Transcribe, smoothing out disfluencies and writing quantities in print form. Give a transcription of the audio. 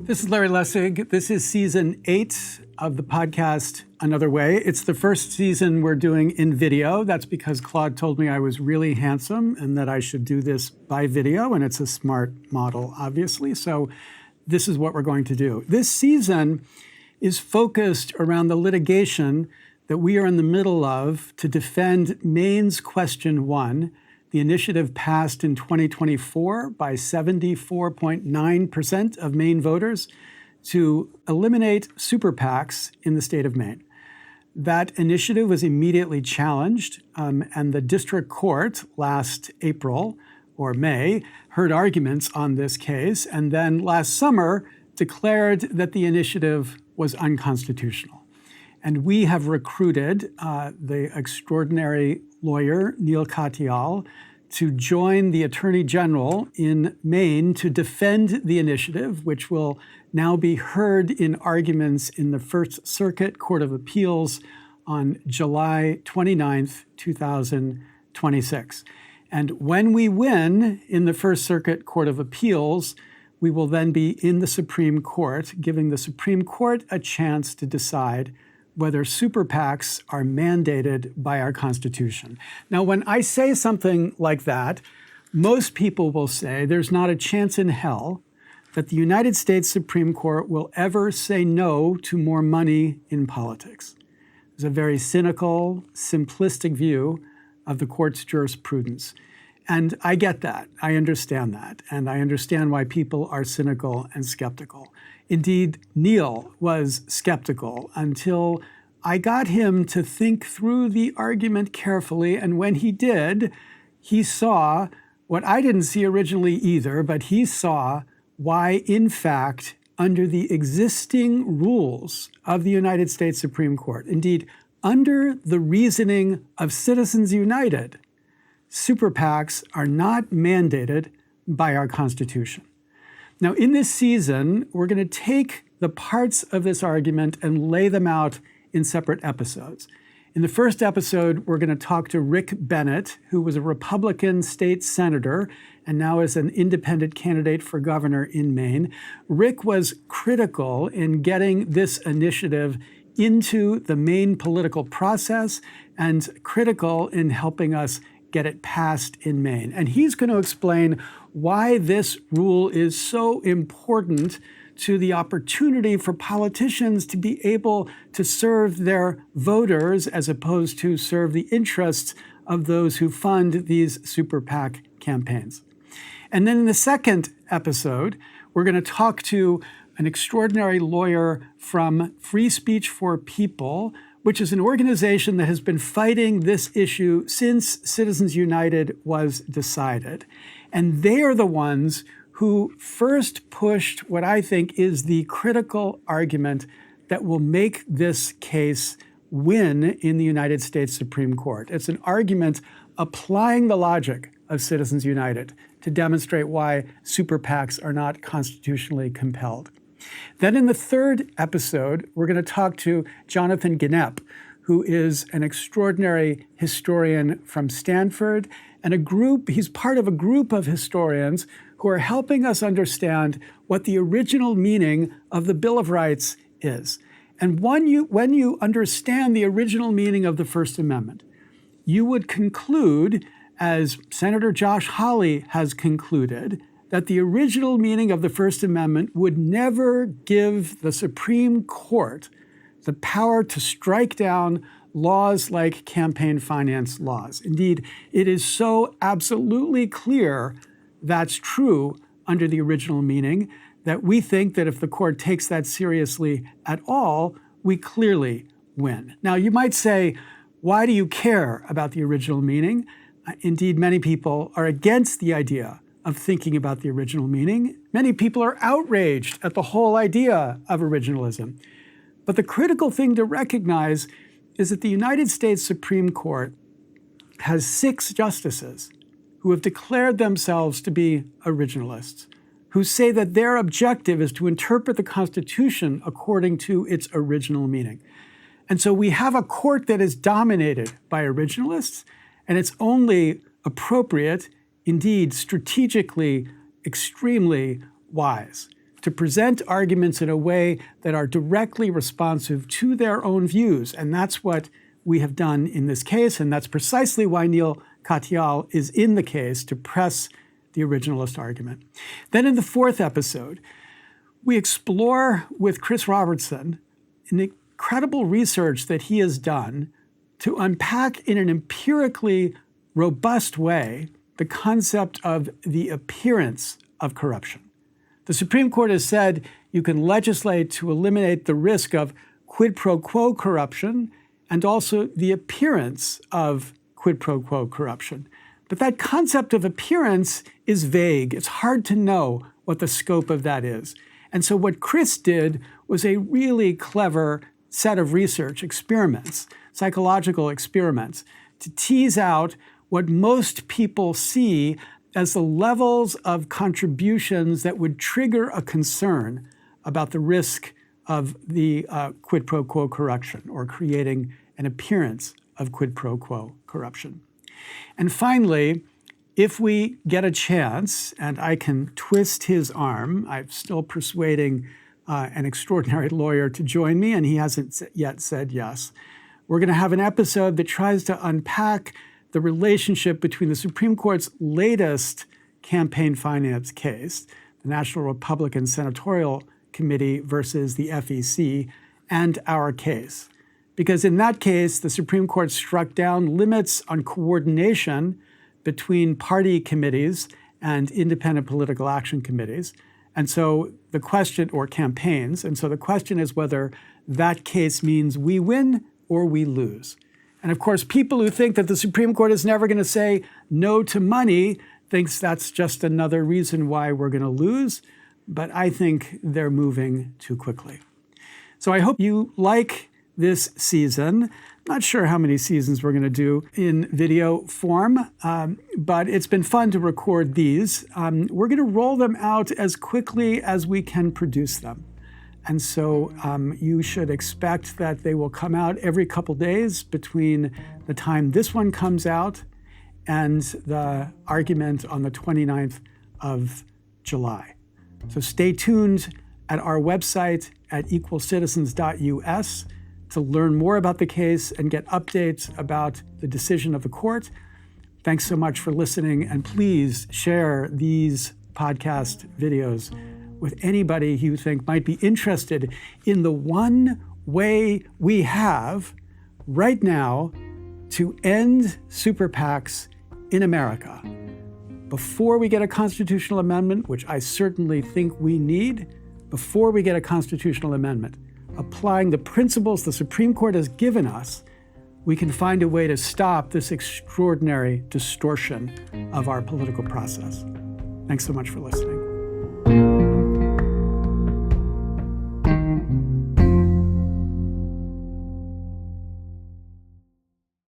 This is Larry Lessig. This is season 8 of the podcast Another Way. It's the first season we're doing in video. That's because Claude told me I was really handsome and that I should do this by video, and it's a smart model, obviously. So this is what we're going to do. This season is focused around the litigation that we are in the middle of to defend Maine's Question 1, the initiative passed in 2024 by 74.9% of Maine voters to eliminate SuperPACs in the state of Maine. That initiative was immediately challenged, and the district court last April or May heard arguments on this case, and then last summer declared that the initiative was unconstitutional. And we have recruited the extraordinary lawyer, Neil Katyal, to join the Attorney General in Maine to defend the initiative, which will now be heard in arguments in the First Circuit Court of Appeals on July 29th, 2026. And when we win in the First Circuit Court of Appeals, we will then be in the Supreme Court, giving the Supreme Court a chance to decide whether SuperPACs are mandated by our Constitution. Now, when I say something like that, most people will say there's not a chance in hell that the United States Supreme Court will ever say no to more money in politics. It's a very cynical, simplistic view of the court's jurisprudence. And I get that. I understand that. And I understand why people are cynical and skeptical. Indeed, Neil was skeptical until I got him to think through the argument carefully. And when he did, he saw what I didn't see originally either, but he saw why, in fact, under the existing rules of the United States Supreme Court, indeed, under the reasoning of Citizens United, SuperPACs are not mandated by our Constitution. Now, in this season, we're going to take the parts of this argument and lay them out in separate episodes. In the first episode, we're going to talk to Rick Bennett, who was a Republican state senator and now is an independent candidate for governor in Maine. Rick was critical in getting this initiative into the Maine political process and critical in helping us get it passed in Maine. And he's going to explain why this rule is so important to the opportunity for politicians to be able to serve their voters as opposed to serve the interests of those who fund these super PAC campaigns. And then in the second episode, we're going to talk to an extraordinary lawyer from Free Speech for People, which is an organization that has been fighting this issue since Citizens United was decided. And they are the ones who first pushed what I think is the critical argument that will make this case win in the United States Supreme Court. It's an argument applying the logic of Citizens United to demonstrate why super PACs are not constitutionally compelled. Then in the third episode, we're going to talk to Jonathan Gnepp, who is an extraordinary historian from Stanford, and he's part of a group of historians who are helping us understand what the original meaning of the Bill of Rights is. And when you understand the original meaning of the First Amendment, you would conclude, as Senator Josh Hawley has concluded, that the original meaning of the First Amendment would never give the Supreme Court the power to strike down laws like campaign finance laws. Indeed, it is so absolutely clear that's true under the original meaning that we think that if the court takes that seriously at all, we clearly win. Now, you might say, why do you care about the original meaning? Indeed, many people are against the idea of thinking about the original meaning. Many people are outraged at the whole idea of originalism. But the critical thing to recognize is that the United States Supreme Court has 6 justices who have declared themselves to be originalists, who say that their objective is to interpret the Constitution according to its original meaning. And so we have a court that is dominated by originalists, and it's only appropriate, indeed strategically extremely wise, to present arguments in a way that are directly responsive to their own views. And that's what we have done in this case, and that's precisely why Neil Katyal is in the case, to press the originalist argument. Then in the fourth episode, we explore with Chris Robertson an incredible research that he has done to unpack in an empirically robust way the concept of the appearance of corruption. The Supreme Court has said you can legislate to eliminate the risk of quid pro quo corruption and also the appearance of quid pro quo corruption. But that concept of appearance is vague. It's hard to know what the scope of that is. And so what Chris did was a really clever set of research experiments, psychological experiments, to tease out what most people see as the levels of contributions that would trigger a concern about the risk of the quid pro quo corruption, or creating an appearance of quid pro quo corruption. And finally, if we get a chance, and I can twist his arm, I'm still persuading an extraordinary lawyer to join me, and he hasn't yet said yes, we're going to have an episode that tries to unpack the relationship between the Supreme Court's latest campaign finance case, the National Republican Senatorial Committee versus the FEC, and our case. Because in that case, the Supreme Court struck down limits on coordination between party committees and independent political action committees. And so the question, or campaigns, and so the question is whether that case means we win or we lose. And of course, people who think that the Supreme Court is never going to say no to money thinks that's just another reason why we're going to lose. But I think they're moving too quickly. So I hope you like this season. Not sure how many seasons we're going to do in video form, but it's been fun to record these. We're going to roll them out as quickly as we can produce them. And so you should expect that they will come out every couple days between the time this one comes out and the argument on the 29th of July. So stay tuned at our website at equalcitizens.us to learn more about the case and get updates about the decision of the court. Thanks so much for listening, and please share these podcast videos with anybody you think might be interested in the one way we have right now to end SuperPACs in America. Before we get a constitutional amendment, which I certainly think we need, before we get a constitutional amendment, applying the principles the Supreme Court has given us, we can find a way to stop this extraordinary distortion of our political process. Thanks so much for listening.